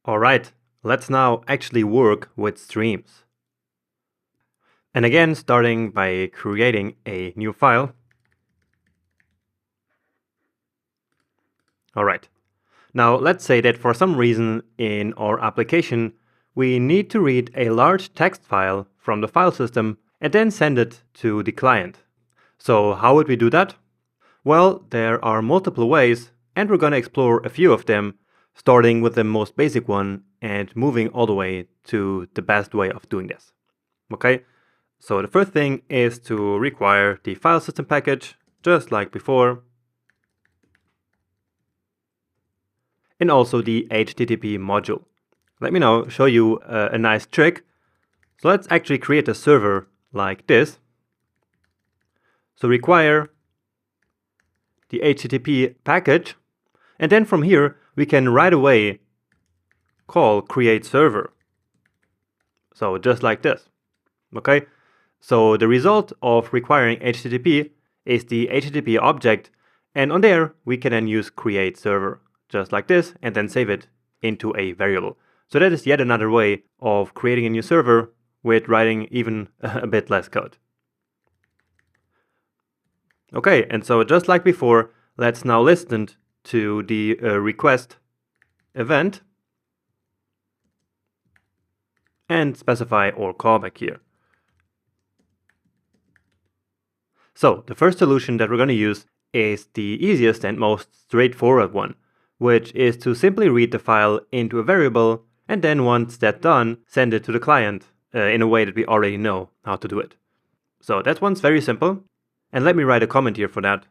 Alright, let's now actually work with streams. And again, starting by creating a new file. Alright, now let's say that for some reason in our application, we need to read a large text file from the file system and then send it to the client. So how would we do that? Well, there are multiple ways, and we're going to explore a few of them, starting with the most basic one and moving all the way to the best way of doing this. Okay, so the first thing is to require the file system package, just like before, and also the HTTP module. Let me now show you a nice trick. So let's actually create a server like this. So require the HTTP package, and then from here we can right away call create server. So just like this. Okay, so the result of requiring HTTP is the HTTP object, and on there we can then use create server just like this and then save it into a variable. So that is yet another way of creating a new server with writing even a bit less code. Okay, and so just like before, let's now listen to the request event and specify our callback here. So the first solution that we're going to use is the easiest and most straightforward one, which is to simply read the file into a variable and then once that's done, send it to the client in a way that we already know how to do it. So that one's very simple. And let me write a comment here for that.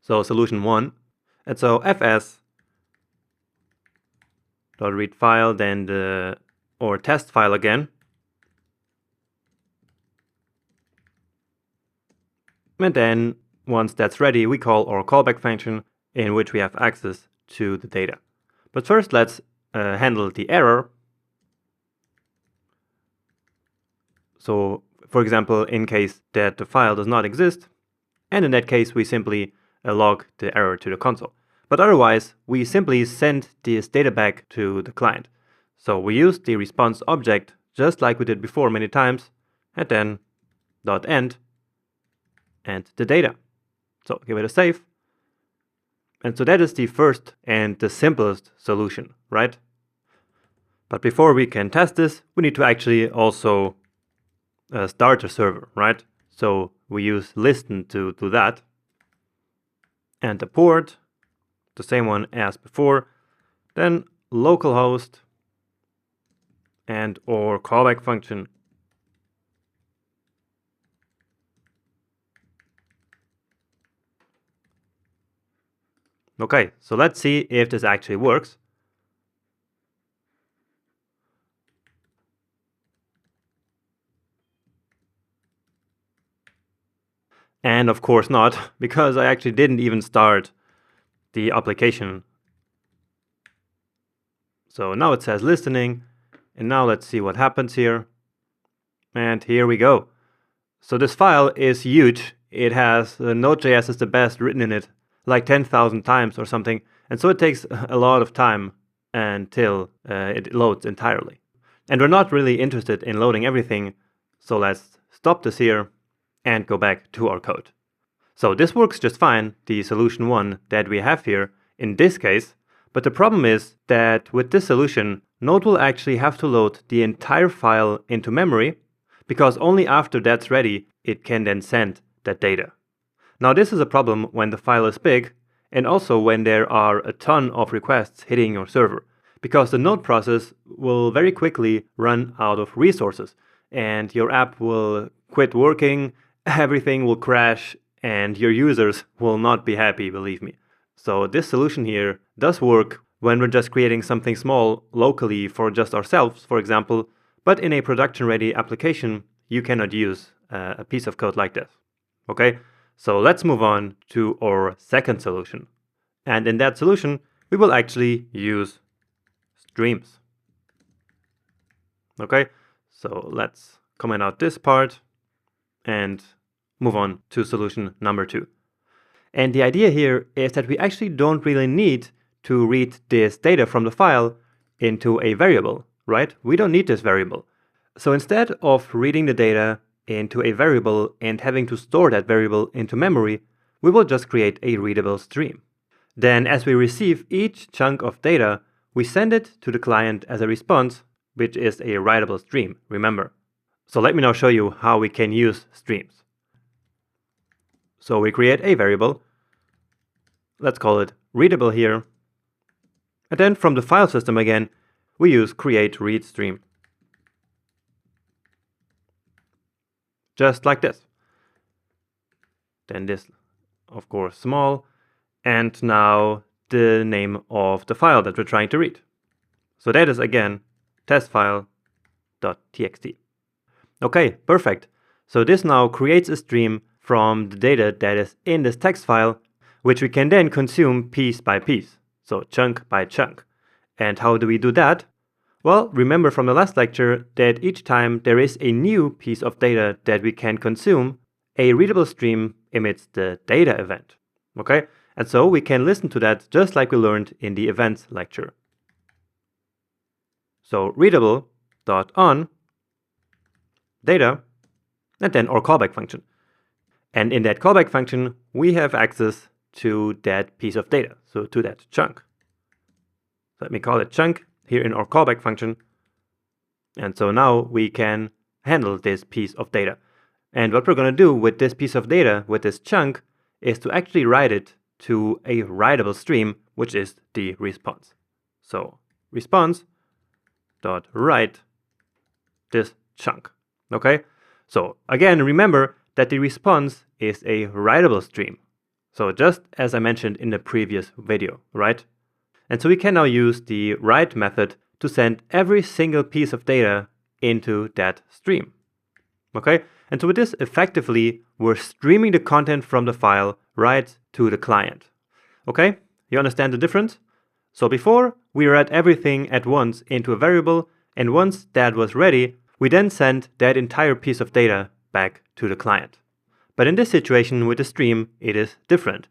So solution 1. And so fs.read file, then our test file again. And then once that's ready, we call our callback function in which we have access to the data. But first, let's handle the error. So for example, in case that the file does not exist, and in that case, we simply log the error to the console. But otherwise, we simply send this data back to the client. So we use the response object, just like we did before many times, and then .end and the data. So give it a save. And so that is the first and the simplest solution, right? But before we can test this, we need to actually also start a server, right? So we use listen to do that. And the port, the same one as before. Then localhost and our callback function. Okay, so let's see if this actually works. And of course not, because I actually didn't even start the application. So now it says listening, and now let's see what happens here. And here we go. So this file is huge. It has Node.js is the best written in it, like 10,000 times or something. And so it takes a lot of time until it loads entirely. And we're not really interested in loading everything. So let's stop this here and go back to our code. So this works just fine, the solution 1 that we have here in this case. But the problem is that with this solution, Node will actually have to load the entire file into memory, because only after that's ready, it can then send that data. Now this is a problem when the file is big, and also when there are a ton of requests hitting your server, because the Node process will very quickly run out of resources, and your app will quit working, everything will crash, and your users will not be happy, believe me. So this solution here does work when we're just creating something small locally for just ourselves, for example, but in a production-ready application, you cannot use a piece of code like this. Okay, so let's move on to our second solution. And in that solution, we will actually use streams. Okay, so let's comment out this part and move on to solution number 2. And the idea here is that we actually don't really need to read this data from the file, into a variable, right? We don't need this variable. So instead of reading the data into a variable and having to store that variable into memory, we will just create a readable stream. Then as we receive each chunk of data, we send it to the client as a response, which is a writable stream, remember. So let me now show you how we can use streams. So we create a variable, let's call it readable here. And then from the file system again, we use create read stream. Just like this. Then this, of course, small. And now the name of the file that we're trying to read. So that is again testfile.txt. Okay, perfect. So this now creates a stream from the data that is in this text file, which we can then consume piece by piece, so chunk by chunk. And how do we do that? Well, remember from the last lecture that each time there is a new piece of data that we can consume, a readable stream emits the data event. Okay? And so we can listen to that just like we learned in the events lecture. So readable.on data, and then our callback function. And in that callback function, we have access to that piece of data, so to that chunk. Let me call it chunk here in our callback function. And so now we can handle this piece of data. And what we're going to do with this piece of data, with this chunk, is to actually write it to a writable stream, which is the response. So response.write this chunk. Okay? So again, remember that the response is a writable stream. So just as I mentioned in the previous video, right? And so we can now use the write method to send every single piece of data into that stream. Okay? And so with this, effectively, we're streaming the content from the file right to the client. Okay? You understand the difference? So before, we read everything at once into a variable, and once that was ready, we then sent that entire piece of data back to the client. But in this situation with the stream, it is different.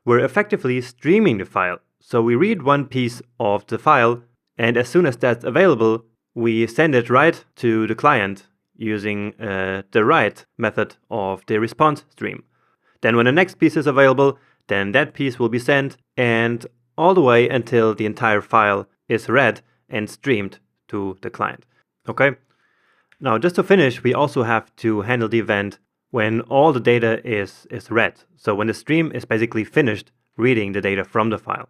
We're effectively streaming the file. So we read one piece of the file, and as soon as that's available, we send it right to the client using the write method of the response stream. Then when the next piece is available, then that piece will be sent, and all the way until the entire file is read and streamed to the client. Okay? Now, just to finish, we also have to handle the event when all the data is read. So when the stream is basically finished reading the data from the file.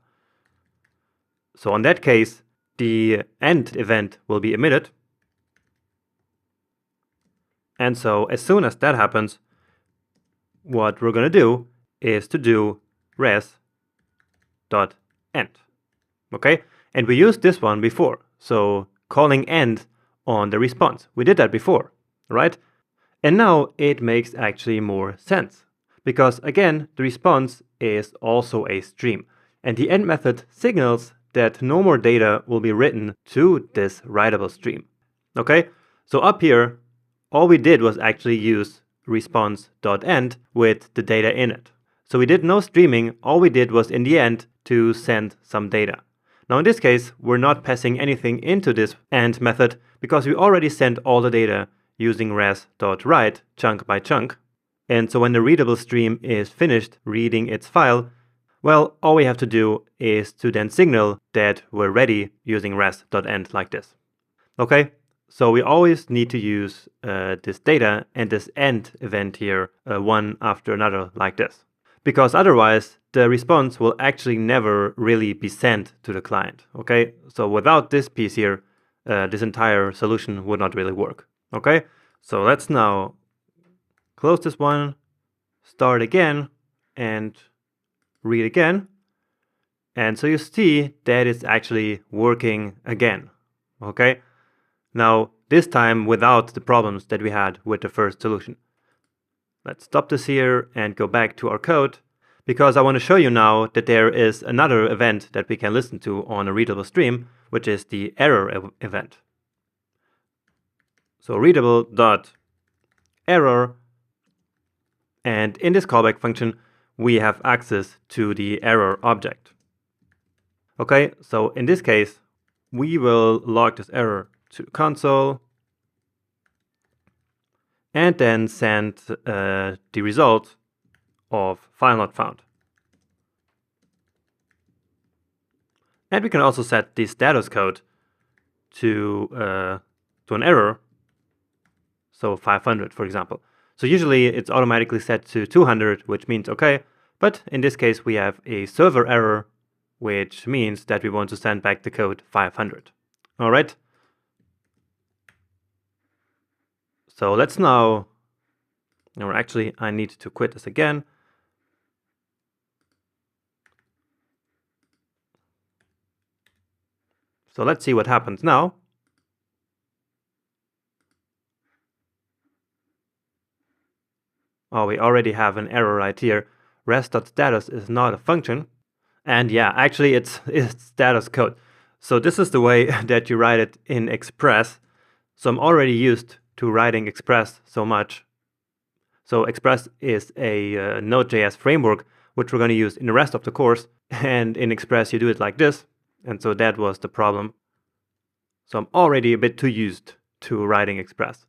So in that case, the end event will be emitted. And so as soon as that happens, what we're going to do is to do res.end. Okay? And we used this one before. So calling end on the response. We did that before, right? And now it makes actually more sense. Because again, the response is also a stream. And the end method signals that no more data will be written to this writable stream. Okay? So up here, all we did was actually use response.end with the data in it. So we did no streaming, all we did was in the end to send some data. Now in this case, we're not passing anything into this end method because we already sent all the data using res.write chunk by chunk. And so when the readable stream is finished reading its file, well, all we have to do is to then signal that we're ready using res.end like this. Okay? So we always need to use this data and this end event here, one after another like this. Because otherwise, the response will actually never really be sent to the client. Okay? So without this piece here, this entire solution would not really work. Okay? So let's now close this one, start again, and read again. And so you see that it's actually working again. Okay? Now, this time without the problems that we had with the first solution. Let's stop this here and go back to our code, because I want to show you now that there is another event that we can listen to on a readable stream, which is the error event. So readable.error, and in this callback function, we have access to the error object. Okay, so in this case, we will log this error to console and then send the result of file not found. And we can also set the status code to an error, so 500, for example. So usually it's automatically set to 200, which means okay, but in this case we have a server error, which means that we want to send back the code 500. All right. So let's now, or actually I need to quit this again. So let's see what happens now. Oh, we already have an error right here. Rest.status is not a function. And yeah, actually it's status code. So this is the way that you write it in Express. So I'm already used to writing Express so much. So Express is a Node.js framework, which we're going to use in the rest of the course. And in Express you do it like this. And so that was the problem. So I'm already a bit too used to writing Express.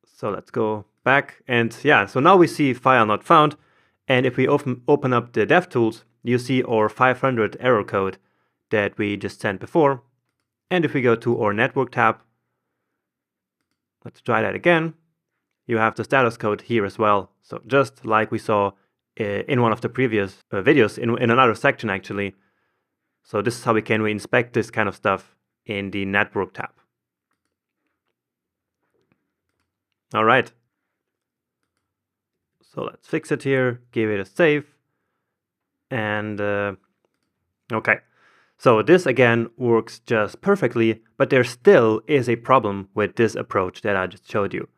So let's go back. And yeah, so now we see file not found. And if we open up the DevTools, you see our 500 error code that we just sent before. And if we go to our network tab, let's try that again. You have the status code here as well. So just like we saw in one of the previous videos, in another section actually. So this is how we can inspect this kind of stuff in the network tab. All right. So let's fix it here, give it a save. And okay. So this again works just perfectly, but there still is a problem with this approach that I just showed you.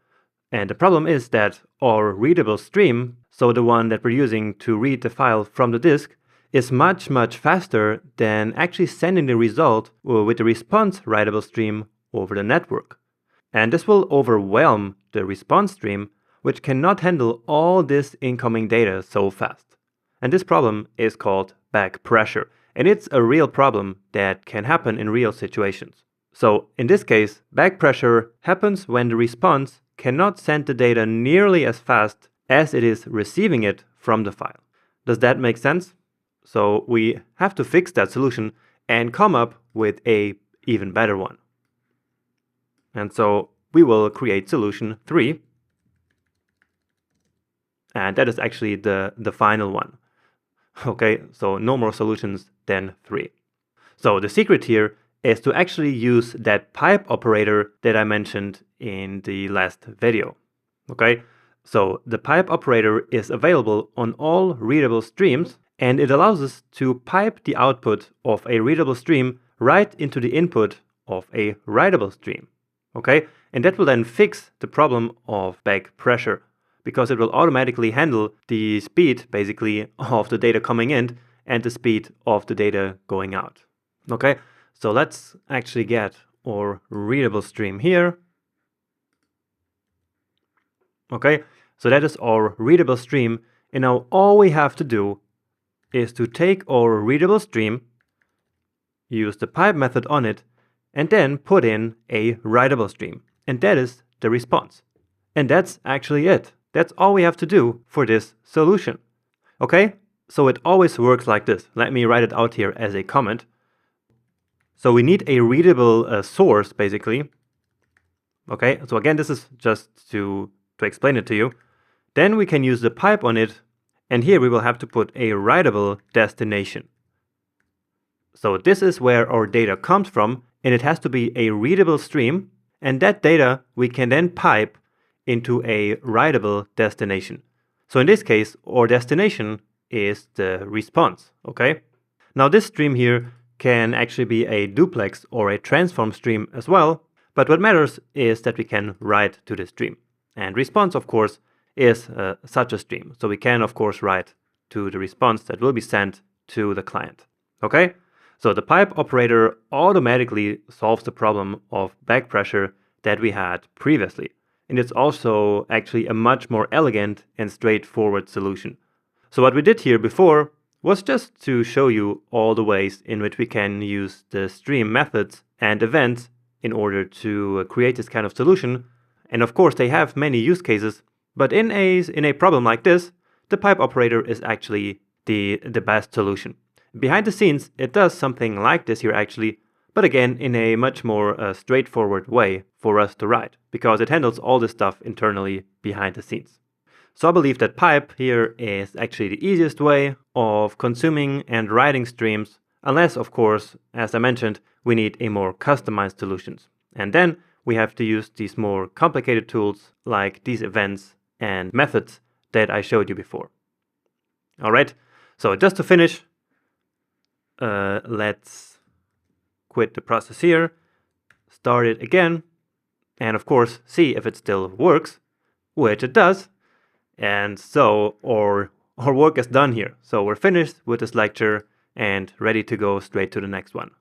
And the problem is that our readable stream, so the one that we're using to read the file from the disk, is much, much faster than actually sending the result with the response writable stream over the network. And this will overwhelm the response stream, which cannot handle all this incoming data so fast. And this problem is called back pressure. And it's a real problem that can happen in real situations. So in this case, back pressure happens when the response cannot send the data nearly as fast as it is receiving it from the file. Does that make sense? So we have to fix that solution and come up with an even better one. And so we will create solution 3. And that is actually the final one. Okay, so no more solutions than 3. So the secret here is to actually use that pipe operator that I mentioned in the last video. Okay, so the pipe operator is available on all readable streams, and it allows us to pipe the output of a readable stream right into the input of a writable stream. Okay, and that will then fix the problem of back pressure, because it will automatically handle the speed, basically, of the data coming in and the speed of the data going out. Okay, so let's actually get our readable stream here. Okay, so that is our readable stream. And now all we have to do is to take our readable stream, use the pipe method on it, and then put in a writable stream. And that is the response. And that's actually it. That's all we have to do for this solution. Okay, so it always works like this. Let me write it out here as a comment. So we need a readable source, basically. Okay, so again, this is just to explain it to you. Then we can use the pipe on it, and here we will have to put a writable destination. So this is where our data comes from, and it has to be a readable stream, and that data we can then pipe into a writable destination. So in this case, our destination is the response, okay? Now this stream here can actually be a duplex or a transform stream as well, but what matters is that we can write to the stream. And response, of course, is such a stream. So we can, of course, write to the response that will be sent to the client, okay? So the pipe operator automatically solves the problem of back pressure that we had previously. And it's also actually a much more elegant and straightforward solution. So what we did here before was just to show you all the ways in which we can use the stream methods and events in order to create this kind of solution. And of course, they have many use cases, but in a problem like this, the pipe operator is actually the best solution. Behind the scenes, it does something like this here actually, but again, in a much more straightforward way for us to write, because it handles all this stuff internally behind the scenes. So I believe that pipe here is actually the easiest way of consuming and writing streams, unless, of course, as I mentioned, we need a more customized solutions. And then we have to use these more complicated tools like these events and methods that I showed you before. All right, so just to finish, let's quit the process here, start it again, and of course, see if it still works, which it does. And so our work is done here. So we're finished with this lecture and ready to go straight to the next one.